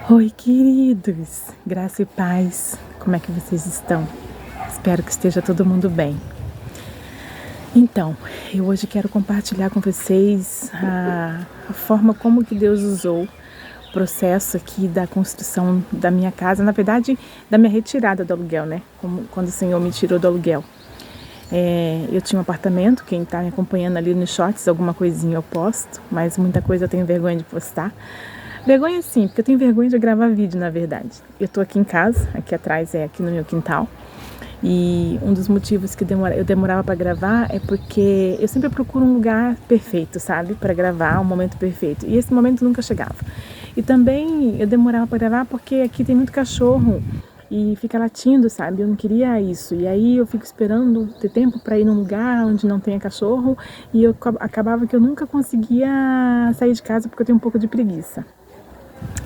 Oi, queridos, graça e paz, como é que vocês estão? Espero que esteja todo mundo bem. Então, eu hoje quero compartilhar com vocês a forma como que Deus usou o processo aqui da construção da minha casa, na verdade, da minha retirada do aluguel, né? Quando o Senhor me tirou do aluguel. Eu tinha um apartamento, quem está me acompanhando ali nos shorts, alguma coisinha eu posto, mas muita coisa eu tenho vergonha de postar. Vergonha sim, porque eu tenho vergonha de gravar vídeo, na verdade. Eu tô aqui em casa, aqui atrás é aqui no meu quintal. E um dos motivos que eu demorava para gravar é porque eu sempre procuro um lugar perfeito, sabe? Para gravar, um momento perfeito. E esse momento nunca chegava. E também eu demorava para gravar porque aqui tem muito cachorro e fica latindo, sabe? Eu não queria isso. E aí eu fico esperando ter tempo para ir num lugar onde não tenha cachorro e acabava que eu nunca conseguia sair de casa porque eu tenho um pouco de preguiça.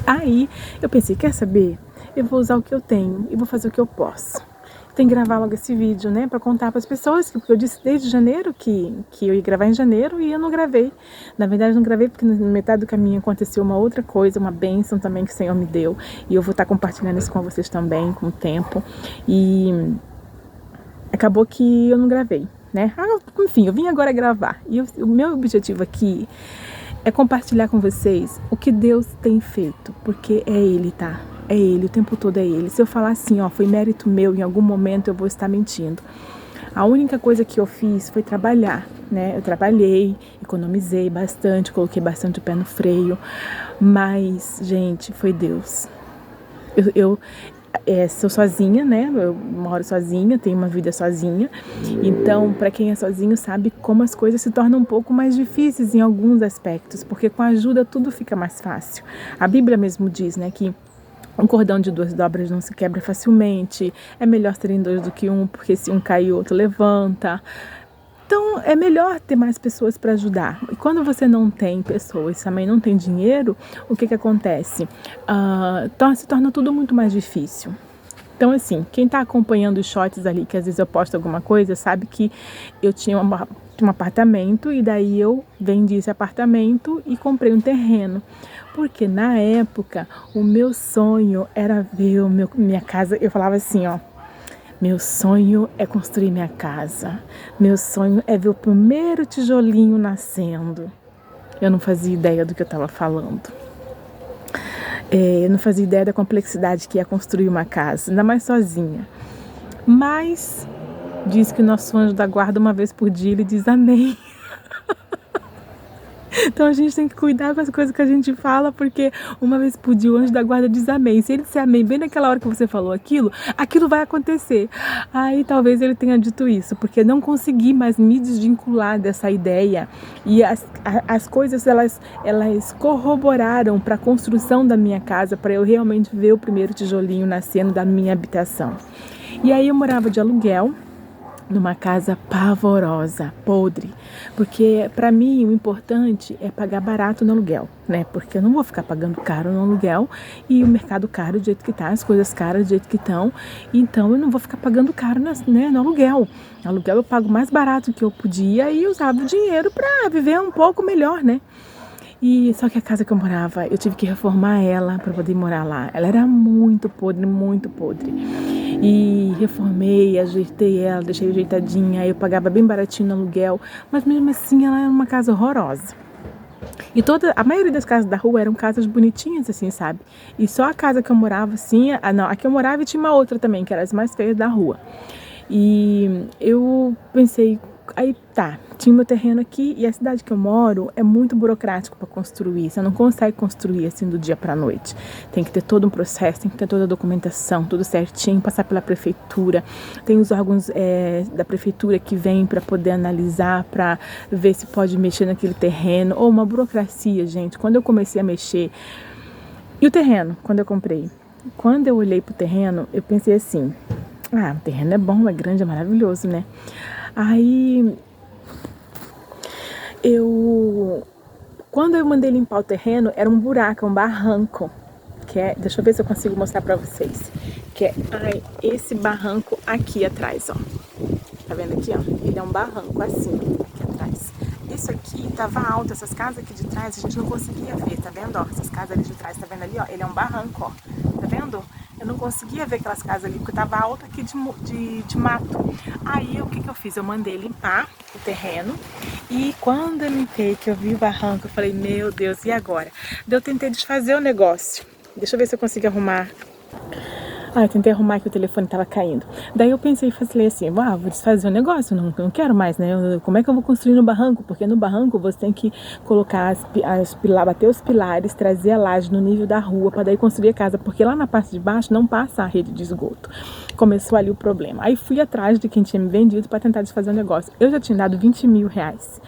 Aí eu pensei, quer saber? Eu vou usar o que eu tenho e vou fazer o que eu posso. Tem que gravar logo esse vídeo, né? Pra contar para as pessoas, porque eu disse desde janeiro que eu ia gravar em janeiro e eu não gravei. Na verdade, não gravei porque na metade do caminho aconteceu uma outra coisa, uma bênção também que o Senhor me deu. E eu vou estar compartilhando isso com vocês também, com o tempo. E acabou que eu não gravei, né? Enfim, eu vim agora gravar. E o meu objetivo aqui é compartilhar com vocês o que Deus tem feito, porque é Ele, tá? É Ele, o tempo todo é Ele. Se eu falar assim, ó, foi mérito meu, em algum momento eu vou estar mentindo. A única coisa que eu fiz foi trabalhar, né? Eu trabalhei, economizei bastante, coloquei bastante o pé no freio, mas, gente, foi Deus. Eu sou sozinha, né? Eu moro sozinha, tenho uma vida sozinha. Então, para quem é sozinho sabe como as coisas se tornam um pouco mais difíceis em alguns aspectos, porque com a ajuda tudo fica mais fácil. A Bíblia mesmo diz, né, que um cordão de 2 dobras não se quebra facilmente. É melhor serem 2 do que um, porque se um cair, o outro levanta. Então, é melhor ter mais pessoas para ajudar. E quando você não tem pessoas, também não tem dinheiro, o que acontece? Se torna tudo muito mais difícil. Então, assim, quem está acompanhando os shorts ali, que às vezes eu posto alguma coisa, sabe que eu tinha um apartamento e daí eu vendi esse apartamento e comprei um terreno. Porque na época, o meu sonho era ver minha casa. Eu falava assim, ó. Meu sonho é construir minha casa. Meu sonho é ver o primeiro tijolinho nascendo. Eu não fazia ideia do que eu estava falando. Eu não fazia ideia da complexidade que é construir uma casa, ainda mais sozinha. Mas diz que o nosso anjo da guarda, uma vez por dia, ele diz amém. Então a gente tem que cuidar com as coisas que a gente fala, porque uma vez por dia o anjo da guarda diz amém. Se ele disser amém bem naquela hora que você falou aquilo vai acontecer. Aí talvez ele tenha dito isso, porque não consegui mais me desvincular dessa ideia. E as coisas, elas corroboraram para a construção da minha casa, para eu realmente ver o primeiro tijolinho nascendo da minha habitação. E aí eu morava de aluguel, numa casa pavorosa, podre, porque para mim o importante é pagar barato no aluguel, né? Porque eu não vou ficar pagando caro no aluguel e o mercado caro do jeito que tá, as coisas caras do jeito que estão, então eu não vou ficar pagando caro, né, no aluguel. No aluguel eu pago mais barato que eu podia e usava o dinheiro para viver um pouco melhor, né? E só que a casa que eu morava, eu tive que reformar ela para poder morar lá. Ela era muito podre, muito podre. E reformei, ajeitei ela, deixei ajeitadinha. Eu pagava bem baratinho no aluguel, mas mesmo assim ela era uma casa horrorosa. E a maioria das casas da rua eram casas bonitinhas, assim, sabe? E só a casa que eu morava, assim, a que eu morava e tinha uma outra também, que era as mais feias da rua. E eu pensei, aí tá, tinha meu terreno aqui e a cidade que eu moro é muito burocrático para construir. Você não consegue construir assim do dia para a noite. Tem que ter todo um processo, tem que ter toda a documentação, tudo certinho, passar pela prefeitura. Tem os órgãos da prefeitura que vêm para poder analisar, para ver se pode mexer naquele terreno. Ou uma burocracia, gente. Quando eu comecei a mexer... E o terreno, quando eu comprei? Quando eu olhei pro terreno, eu pensei assim... o terreno é bom, é grande, é maravilhoso, né? Aí, quando eu mandei limpar o terreno, era um buraco, um barranco, deixa eu ver se eu consigo mostrar pra vocês, esse barranco aqui atrás, ó, tá vendo aqui, ó, ele é um barranco assim, aqui atrás. isso aqui tava alto, essas casas aqui de trás a gente não conseguia ver, tá vendo, ó? Essas casas ali de trás, tá vendo ali, ó? Ele é um barranco, ó, tá vendo? Eu não conseguia ver aquelas casas ali, porque tava alto aqui de mato. Aí, o que que eu fiz? Eu mandei limpar o terreno, e quando eu limpei, que eu vi o barranco, eu falei, meu Deus, e agora? Daí eu tentei desfazer o negócio. Deixa eu ver se eu consigo arrumar. Eu tentei arrumar que o telefone tava caindo. Daí eu pensei e falei assim, vou desfazer o negócio, não quero mais, né? Como é que eu vou construir no barranco? Porque no barranco você tem que colocar bater os pilares, trazer a laje no nível da rua, para daí construir a casa, porque lá na parte de baixo não passa a rede de esgoto. Começou ali o problema. Aí fui atrás de quem tinha me vendido para tentar desfazer o negócio. Eu já tinha dado 20 mil reais.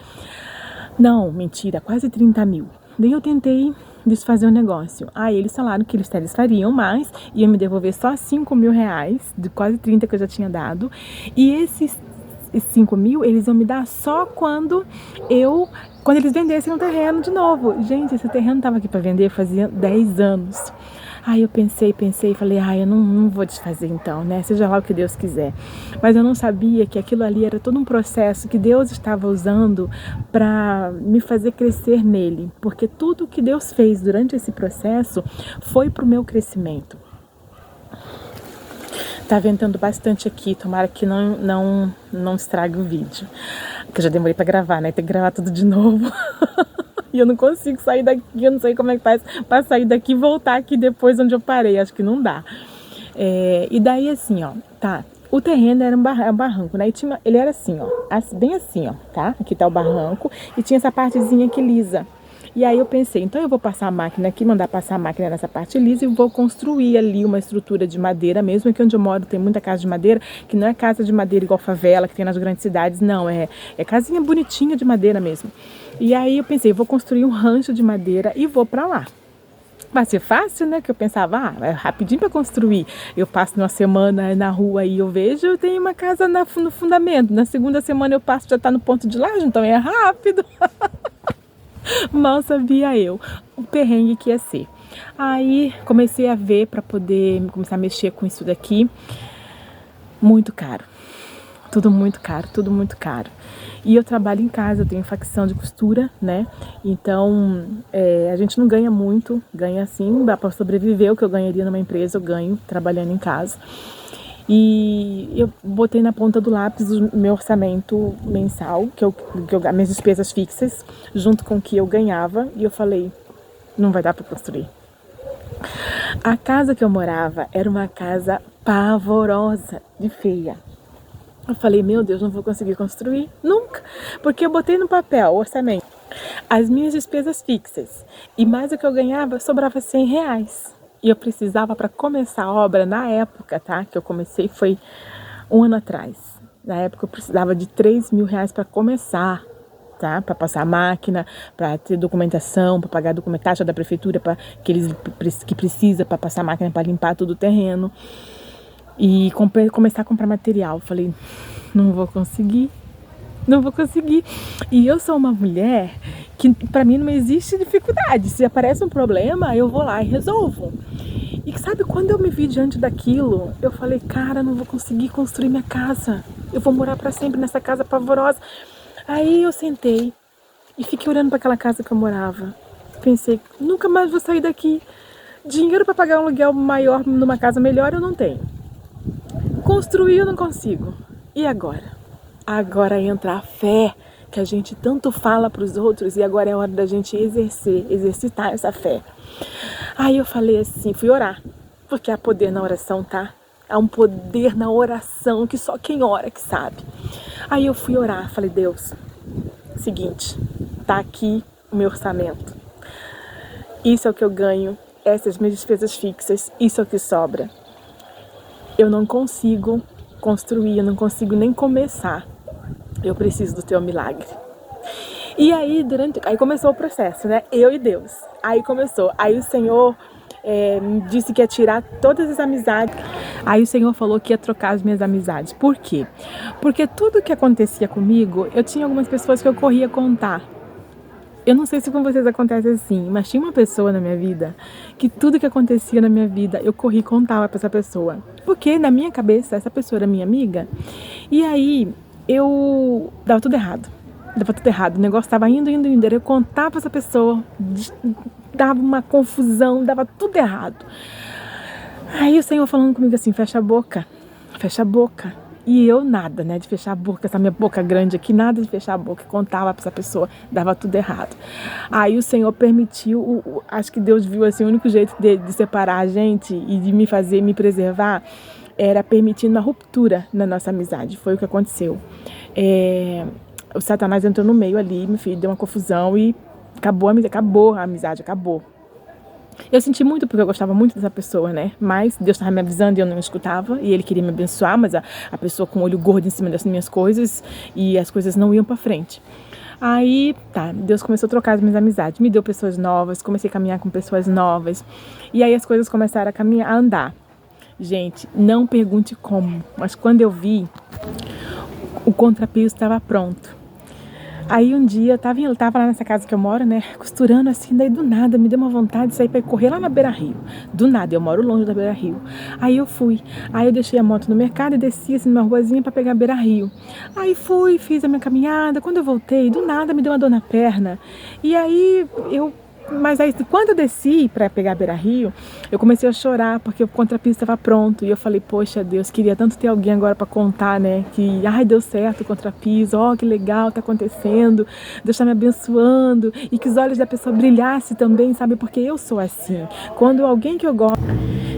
Não, mentira, quase 30 mil. Daí eu tentei desfazer o negócio. Aí eles falaram que eles fariam mais, iam me devolver só 5 mil reais, de quase 30 que eu já tinha dado. E esses 5 mil, eles iam me dar só quando eles vendessem o terreno de novo. Gente, esse terreno tava aqui para vender fazia 10 anos. Aí eu pensei e falei, eu não vou desfazer então, né? Seja lá o que Deus quiser. Mas eu não sabia que aquilo ali era todo um processo que Deus estava usando para me fazer crescer nele. Porque tudo que Deus fez durante esse processo foi para o meu crescimento. Tá ventando bastante aqui, tomara que não estrague o vídeo. Que eu já demorei para gravar, né? Tem que gravar tudo de novo. E eu não consigo sair daqui, eu não sei como é que faz para sair daqui e voltar aqui depois onde eu parei, acho que não dá. E daí assim, ó, tá, o terreno era um barranco, né, e ele era assim, ó, bem assim, ó, tá, aqui tá o barranco, e tinha essa partezinha aqui lisa. E aí eu pensei, então eu vou passar a máquina aqui, mandar passar a máquina nessa parte lisa e vou construir ali uma estrutura de madeira, mesmo que onde eu moro tem muita casa de madeira, que não é casa de madeira igual favela, que tem nas grandes cidades, não, é casinha bonitinha de madeira mesmo. E aí eu pensei, vou construir um rancho de madeira e vou pra lá. Vai ser fácil, né? Que eu pensava, é rapidinho para construir. Eu passo uma semana na rua e eu vejo, eu tenho uma casa no fundamento. Na segunda semana eu passo, já tá no ponto de laje, então é rápido. Mal sabia eu o perrengue que ia ser. Aí comecei a ver para poder começar a mexer com isso daqui. Muito caro. Tudo muito caro, tudo muito caro. E eu trabalho em casa, eu tenho facção de costura, né? Então, a gente não ganha muito, ganha assim, dá para sobreviver. O que eu ganharia numa empresa, eu ganho trabalhando em casa. E eu botei na ponta do lápis o meu orçamento mensal, minhas despesas fixas, junto com o que eu ganhava. E eu falei, não vai dar para construir. A casa que eu morava era uma casa pavorosa, de feia. Eu falei, meu Deus, não vou conseguir construir nunca, porque eu botei no papel o orçamento, as minhas despesas fixas e mais o que eu ganhava, sobrava 100 reais. E eu precisava para começar a obra na época, tá? Que eu comecei foi 1 ano atrás. Na época eu precisava de 3 mil reais para começar, tá? Para passar a máquina, para ter documentação, para pagar a documentação da prefeitura que precisa para passar a máquina para limpar todo o terreno. E começar a comprar material. Falei, não vou conseguir. E eu sou uma mulher que pra mim não existe dificuldade. Se aparece um problema, eu vou lá e resolvo. E sabe, quando eu me vi diante daquilo, eu falei, cara, não vou conseguir construir minha casa. Eu vou morar pra sempre nessa casa pavorosa. Aí eu sentei e fiquei olhando para aquela casa que eu morava. Pensei, nunca mais vou sair daqui. Dinheiro para pagar um aluguel maior numa casa melhor eu não tenho. Construir eu não consigo. E agora? Agora entra a fé que a gente tanto fala para os outros e agora é hora da gente exercitar essa fé. Aí eu falei assim, fui orar, porque há poder na oração, tá? Há um poder na oração que só quem ora que sabe. Aí eu fui orar, falei, Deus, seguinte, tá aqui o meu orçamento. Isso é o que eu ganho, essas minhas despesas fixas, isso é o que sobra. Eu não consigo construir, eu não consigo nem começar. Eu preciso do teu milagre. E aí, aí começou o processo, né? Eu e Deus. Aí começou. Aí o Senhor me disse que ia tirar todas as amizades. Aí o Senhor falou que ia trocar as minhas amizades. Por quê? Porque tudo que acontecia comigo, eu tinha algumas pessoas que eu corria contar. Eu não sei se com vocês acontece assim, mas tinha uma pessoa na minha vida que tudo que acontecia na minha vida, eu corri e contava pra essa pessoa. Porque na minha cabeça, essa pessoa era minha amiga. E aí, dava tudo errado. dava tudo errado. O negócio estava indo. Eu contava pra essa pessoa, dava uma confusão, dava tudo errado. Aí o Senhor falando comigo assim, fecha a boca. E eu nada, né, de fechar a boca, essa minha boca grande aqui, nada de fechar a boca. Contava pra essa pessoa, dava tudo errado. Aí o Senhor permitiu, acho que Deus viu assim, o único jeito de separar a gente e de me preservar, era permitindo a ruptura na nossa amizade. Foi o que aconteceu. O Satanás entrou no meio ali, meu filho, deu uma confusão e acabou a amizade. Eu senti muito porque eu gostava muito dessa pessoa, né? Mas Deus estava me avisando e eu não escutava. E Ele queria me abençoar, mas a pessoa com o olho gordo em cima das minhas coisas e as coisas não iam pra frente. Aí, Deus começou a trocar as minhas amizades. Me deu pessoas novas, comecei a caminhar com pessoas novas. E aí as coisas começaram a andar. Gente, não pergunte como, mas quando eu vi, o contrapiso estava pronto. Aí um dia eu tava lá nessa casa que eu moro, né, costurando assim, daí do nada me deu uma vontade de sair pra correr lá na Beira-Rio. Do nada, eu moro longe da Beira-Rio. Aí eu fui, eu deixei a moto no mercado e desci assim numa ruazinha pra pegar a Beira-Rio. Aí fui, fiz a minha caminhada, quando eu voltei, do nada me deu uma dor na perna. E aí Mas aí, quando eu desci para pegar a Beira-Rio, eu comecei a chorar porque o contrapiso estava pronto. E eu falei, poxa Deus, queria tanto ter alguém agora para contar, né? Que, deu certo o contrapiso, que legal, tá acontecendo. Deus está me abençoando. E que os olhos da pessoa brilhassem também, sabe? Porque eu sou assim. Quando alguém que eu gosto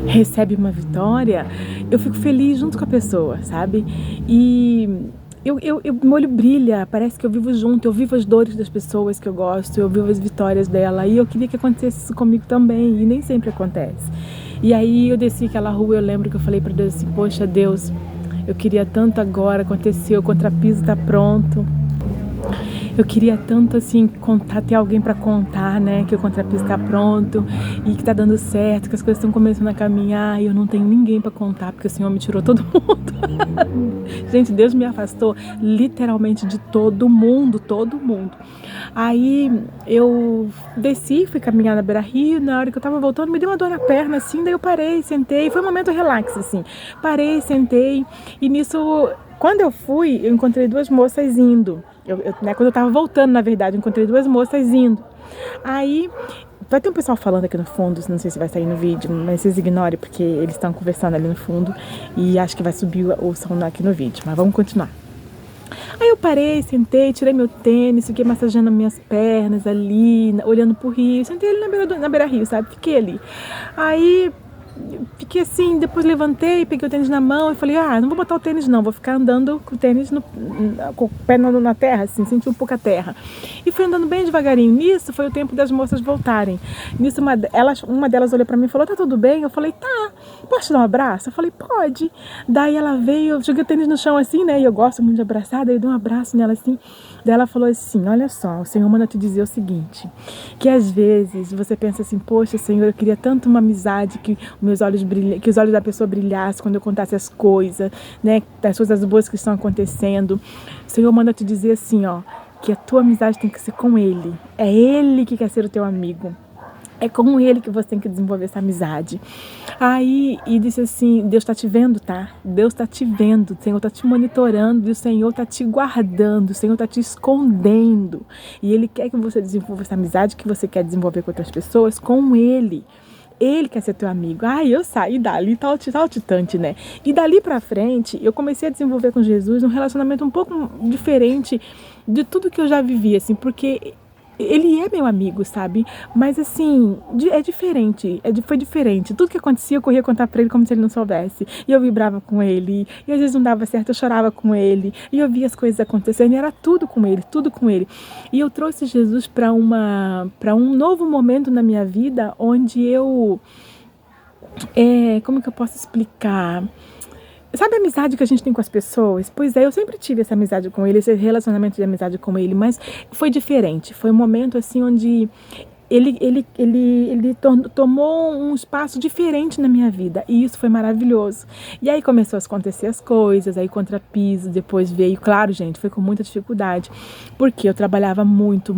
recebe uma vitória, eu fico feliz junto com a pessoa, sabe? E meu olho brilha, parece que eu vivo junto, eu vivo as dores das pessoas que eu gosto, eu vivo as vitórias dela, e eu queria que acontecesse isso comigo também, e nem sempre acontece. E aí eu desci aquela rua, eu lembro que eu falei para Deus assim, poxa Deus, eu queria tanto agora, aconteceu, o contrapiso tá pronto. Eu queria tanto assim ter alguém para contar, né, que o contrapiso tá pronto e que tá dando certo, que as coisas estão começando a caminhar e eu não tenho ninguém para contar porque o Senhor me tirou todo mundo. Gente, Deus me afastou literalmente de todo mundo. Aí eu desci, fui caminhar na Beira-Rio, na hora que eu tava voltando me deu uma dor na perna assim, daí eu parei, sentei, foi um momento relax assim. Parei, sentei e nisso, quando eu fui, eu encontrei duas moças indo. Quando eu tava voltando, na verdade, eu encontrei duas moças indo. Aí, vai ter um pessoal falando aqui no fundo, não sei se vai sair no vídeo, mas vocês ignorem, porque eles estão conversando ali no fundo e acho que vai subir o som aqui no vídeo, mas vamos continuar. Aí eu parei, sentei, tirei meu tênis, fiquei massageando minhas pernas ali, olhando pro rio, sentei ali na beira-rio, sabe? Fiquei ali. Aí fiquei assim, depois levantei, peguei o tênis na mão e falei, não vou botar o tênis não, vou ficar andando com o tênis com o pé na terra, assim, senti um pouco a terra. E fui andando bem devagarinho. Nisso foi o tempo das moças voltarem. Nisso uma delas olhou pra mim e falou, tá tudo bem? Eu falei, tá, posso te dar um abraço? Eu falei, pode. Daí ela veio, eu joguei o tênis no chão assim, né, e eu gosto muito de abraçar, daí eu dei um abraço nela assim. Daí ela falou assim, olha só, o Senhor manda te dizer o seguinte, que às vezes você pensa assim, poxa Senhor, eu queria tanto uma amizade que que os olhos da pessoa brilhassem quando eu contasse as coisas, né, das coisas boas que estão acontecendo. O Senhor manda te dizer assim, que a tua amizade tem que ser com Ele. É Ele que quer ser o teu amigo. É com Ele que você tem que desenvolver essa amizade. Aí, e disse assim, Deus está te vendo, tá? Deus está te vendo, o Senhor está te monitorando, e o Senhor está te guardando, o Senhor está te escondendo. E Ele quer que você desenvolva essa amizade que você quer desenvolver com outras pessoas, com Ele. Ele quer ser teu amigo. Eu saí dali, saltitante, né? E dali pra frente, eu comecei a desenvolver com Jesus um relacionamento um pouco diferente de tudo que eu já vivi, assim, porque ele é meu amigo, sabe? Mas assim, é diferente, foi diferente. Tudo que acontecia eu corria contar pra ele como se ele não soubesse. E eu vibrava com ele, e às vezes não dava certo, eu chorava com ele, e eu via as coisas acontecendo, e era tudo com ele, tudo com ele. E eu trouxe Jesus para um novo momento na minha vida, onde eu... como que eu posso explicar? Sabe a amizade que a gente tem com as pessoas? Pois é, eu sempre tive essa amizade com ele, esse relacionamento de amizade com ele, mas foi diferente. Foi um momento assim onde tomou um espaço diferente na minha vida, e isso foi maravilhoso. E aí começou a acontecer as coisas, aí contrapiso, depois veio, claro, gente, foi com muita dificuldade, porque eu trabalhava muito,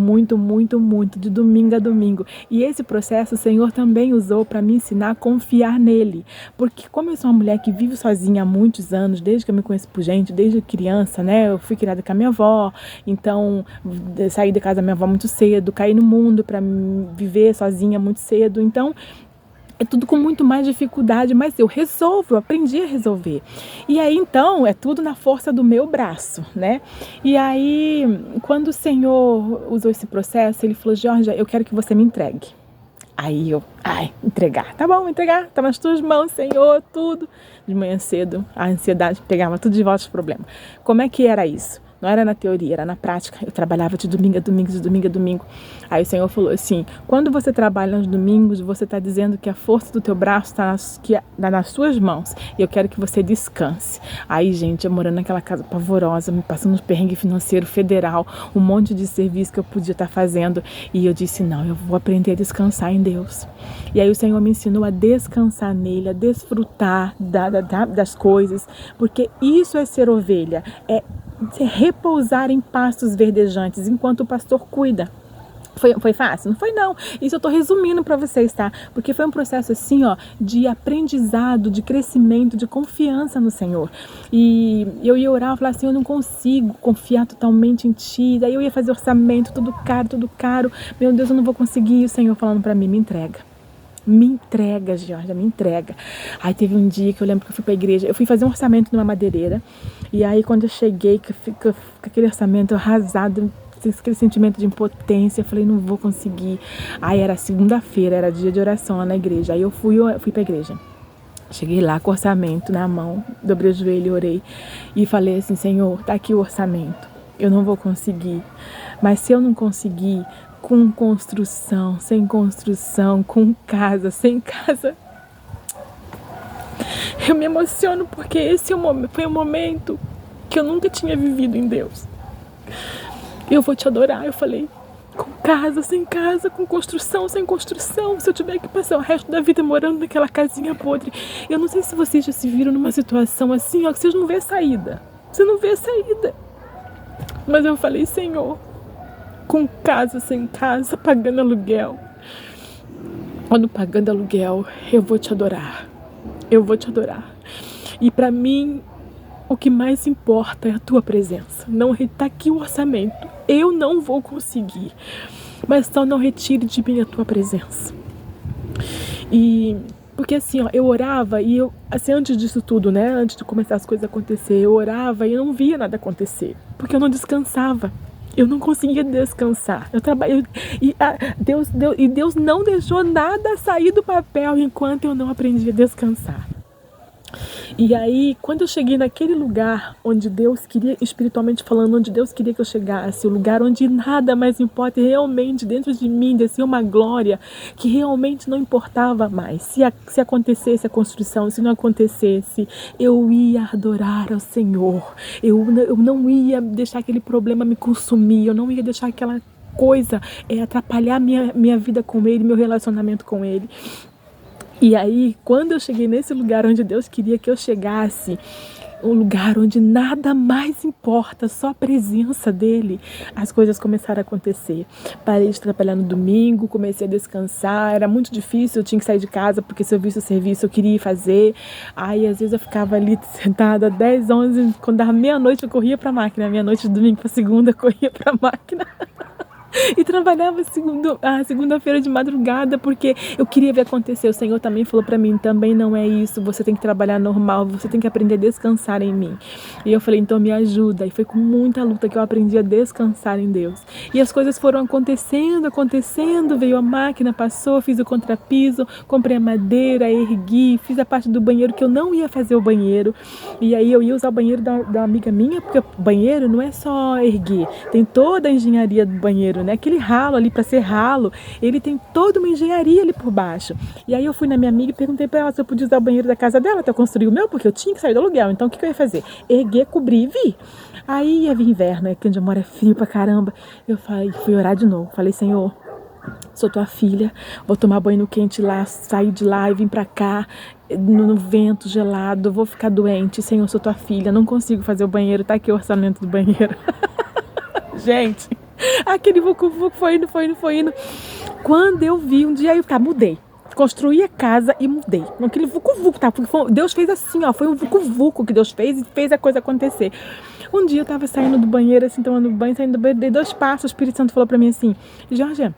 de domingo a domingo, e esse processo o Senhor também usou para me ensinar a confiar nele, porque como eu sou uma mulher que vive sozinha há muitos anos, desde que eu me conheço por gente, desde criança, né, eu fui criada com a minha avó, então saí da casa da minha avó muito cedo, caí no mundo para viver sozinha muito cedo, então é tudo com muito mais dificuldade, mas eu aprendi a resolver. E aí, então, é tudo na força do meu braço, né? E aí, quando o Senhor usou esse processo, Ele falou, Georgia, eu quero que você me entregue. Aí eu, entregar, tá bom, entregar, tá nas tuas mãos, Senhor, tudo. De manhã cedo, a ansiedade pegava tudo de volta os problemas. Como é que era isso? Não era na teoria, era na prática. Eu trabalhava de domingo a domingo, de domingo a domingo. Aí o Senhor falou assim, quando você trabalha nos domingos, você está dizendo que a força do teu braço está nas suas mãos. E eu quero que você descanse. Aí, gente, eu morando naquela casa pavorosa, me passando um perrengue financeiro federal, um monte de serviço que eu podia estar fazendo. E eu disse, não, eu vou aprender a descansar em Deus. E aí o Senhor me ensinou a descansar nele, a desfrutar das coisas. Porque isso é ser ovelha, é repousar em pastos verdejantes enquanto o pastor cuida. Foi fácil? Não foi não. Isso eu tô resumindo para vocês, tá? Porque foi um processo assim, ó, de aprendizado, de crescimento, de confiança no Senhor. E eu ia orar e falar assim, eu não consigo confiar totalmente em Ti. Daí eu ia fazer orçamento, tudo caro. Meu Deus, eu não vou conseguir. E o Senhor falando para mim, me entrega. Me entrega, Georgia, me entrega. Aí teve um dia que eu lembro que eu fui pra igreja, eu fui fazer um orçamento numa madeireira, e aí quando eu cheguei, que com aquele orçamento arrasado, aquele sentimento de impotência, eu falei, não vou conseguir. Aí era segunda-feira, era dia de oração lá na igreja, aí eu fui pra igreja. Cheguei lá com o orçamento na mão, dobrei o joelho, orei, e falei assim, Senhor, tá aqui o orçamento, eu não vou conseguir, mas se eu não conseguir, com construção, sem construção, com casa, sem casa. Eu me emociono porque esse foi um momento que eu nunca tinha vivido em Deus. Eu vou te adorar, eu falei, com casa, sem casa, com construção, sem construção, se eu tiver que passar o resto da vida morando naquela casinha podre. Eu não sei se vocês já se viram numa situação assim, ó, que vocês não vê saída. Você não vê saída. Mas eu falei, Senhor, com casa, sem casa, pagando aluguel. Quando pagando aluguel, eu vou te adorar. Eu vou te adorar. E pra mim, o que mais importa é a tua presença. Não tá aqui o orçamento. Eu não vou conseguir. Mas só não retire de mim a tua presença. E porque assim, ó, eu orava e eu, assim, antes disso tudo, né, antes de começar as coisas a acontecer, eu orava e eu não via nada acontecer, porque eu não descansava. Eu não conseguia descansar. Deus não deixou nada sair do papel enquanto eu não aprendi a descansar. E aí, quando eu cheguei naquele lugar onde Deus queria, espiritualmente falando, onde Deus queria que eu chegasse, o lugar onde nada mais importa, realmente dentro de mim descia uma glória que realmente não importava mais. Se acontecesse a construção, se não acontecesse, eu ia adorar ao Senhor. Eu não ia deixar aquele problema me consumir, eu não ia deixar aquela coisa atrapalhar minha vida com Ele, meu relacionamento com Ele. E aí, quando eu cheguei nesse lugar onde Deus queria que eu chegasse, um lugar onde nada mais importa, só a presença dele, as coisas começaram a acontecer. Parei de trabalhar no domingo, comecei a descansar, era muito difícil, eu tinha que sair de casa, porque se eu visse o serviço eu queria ir fazer. Aí, às vezes, eu ficava ali sentada 10, 11, quando dava meia-noite eu corria pra máquina, meia-noite de domingo pra segunda eu corria pra máquina. E trabalhava segunda-feira de madrugada porque eu queria ver acontecer. O Senhor também falou pra mim, também não é isso, você tem que trabalhar normal, você tem que aprender a descansar em mim. E eu falei, então me ajuda. E foi com muita luta que eu aprendi a descansar em Deus. E as coisas foram acontecendo, veio a máquina, passou, fiz o contrapiso, comprei a madeira, ergui, fiz a parte do banheiro que eu não ia fazer o banheiro. E aí eu ia usar o banheiro da amiga minha, porque o banheiro não é só erguer, tem toda a engenharia do banheiro, né? Aquele ralo ali, para ser ralo, ele tem toda uma engenharia ali por baixo. E aí eu fui na minha amiga e perguntei para ela se eu podia usar o banheiro da casa dela até eu construir o meu, porque eu tinha que sair do aluguel. Então o que eu ia fazer? Erguer, cobrir e vir. Aí ia vir inverno, aqui onde eu moro é frio pra caramba. Eu fui orar de novo. Falei, Senhor, sou tua filha, vou tomar banho no quente lá, sair de lá e vim pra cá, no vento gelado, vou ficar doente, Senhor, sou tua filha, não consigo fazer o banheiro, tá aqui o orçamento do banheiro. Gente, aquele vucu-vucu foi indo. Quando eu vi um dia, eu mudei. Construí a casa e mudei. Aquele vucu-vucu, tá? Deus fez assim, ó. Foi um vucu-vucu que Deus fez e fez a coisa acontecer. Um dia eu tava saindo do banheiro, assim, tomando banho, saindo do banheiro, dei 2 passos, o Espírito Santo falou pra mim assim: Georgia,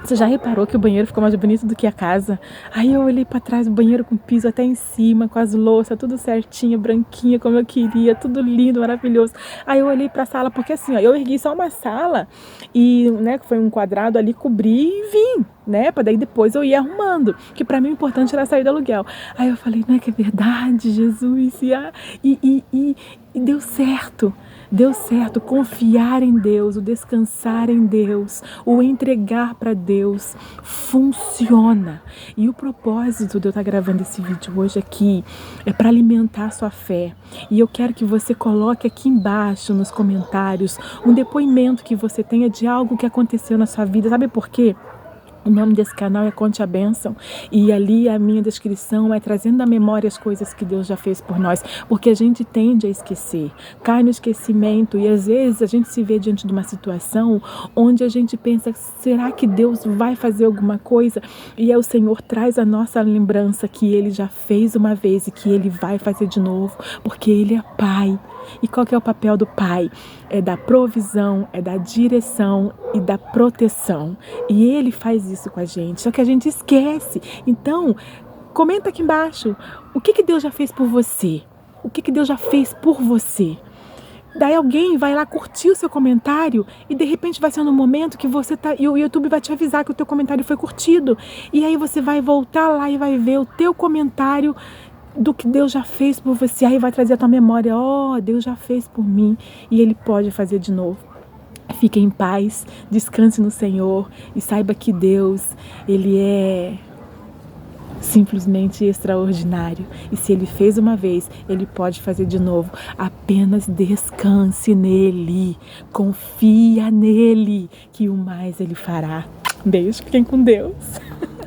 você já reparou que o banheiro ficou mais bonito do que a casa? Aí eu olhei pra trás, o banheiro com piso até em cima, com as louças, tudo certinho, branquinha, como eu queria, tudo lindo, maravilhoso. Aí eu olhei pra sala, porque assim, ó, eu ergui só uma sala e, né, foi um quadrado ali, cobri e vim, né, pra daí depois eu ir arrumando, que pra mim o importante era sair do aluguel. Aí eu falei, não é que é verdade, Jesus, e deu certo. Deu certo, confiar em Deus, o descansar em Deus, o entregar para Deus, funciona. E o propósito de eu estar gravando esse vídeo hoje aqui é para alimentar a sua fé. E eu quero que você coloque aqui embaixo nos comentários um depoimento que você tenha de algo que aconteceu na sua vida. Sabe por quê? O nome desse canal é Conte a Bênção e ali a minha descrição é trazendo à memória as coisas que Deus já fez por nós, porque a gente tende a esquecer, cai no esquecimento e às vezes a gente se vê diante de uma situação onde a gente pensa, será que Deus vai fazer alguma coisa? E aí o Senhor traz a nossa lembrança que Ele já fez uma vez e que Ele vai fazer de novo, porque Ele é Pai. E qual que é o papel do Pai? É da provisão, é da direção e da proteção. E Ele faz isso com a gente, só que a gente esquece. Então, comenta aqui embaixo, o que Deus já fez por você? O que Deus já fez por você? Daí alguém vai lá curtir o seu comentário e de repente vai ser no momento que você tá, e o YouTube vai te avisar que o teu comentário foi curtido. E aí você vai voltar lá e vai ver o teu comentário do que Deus já fez por você, aí vai trazer a tua memória, Deus já fez por mim e Ele pode fazer de novo. Fique em paz, descanse no Senhor e saiba que Deus, Ele é simplesmente extraordinário. E se Ele fez uma vez, Ele pode fazer de novo. Apenas descanse nele, confia nele, que o mais Ele fará. Beijo, fiquem com Deus.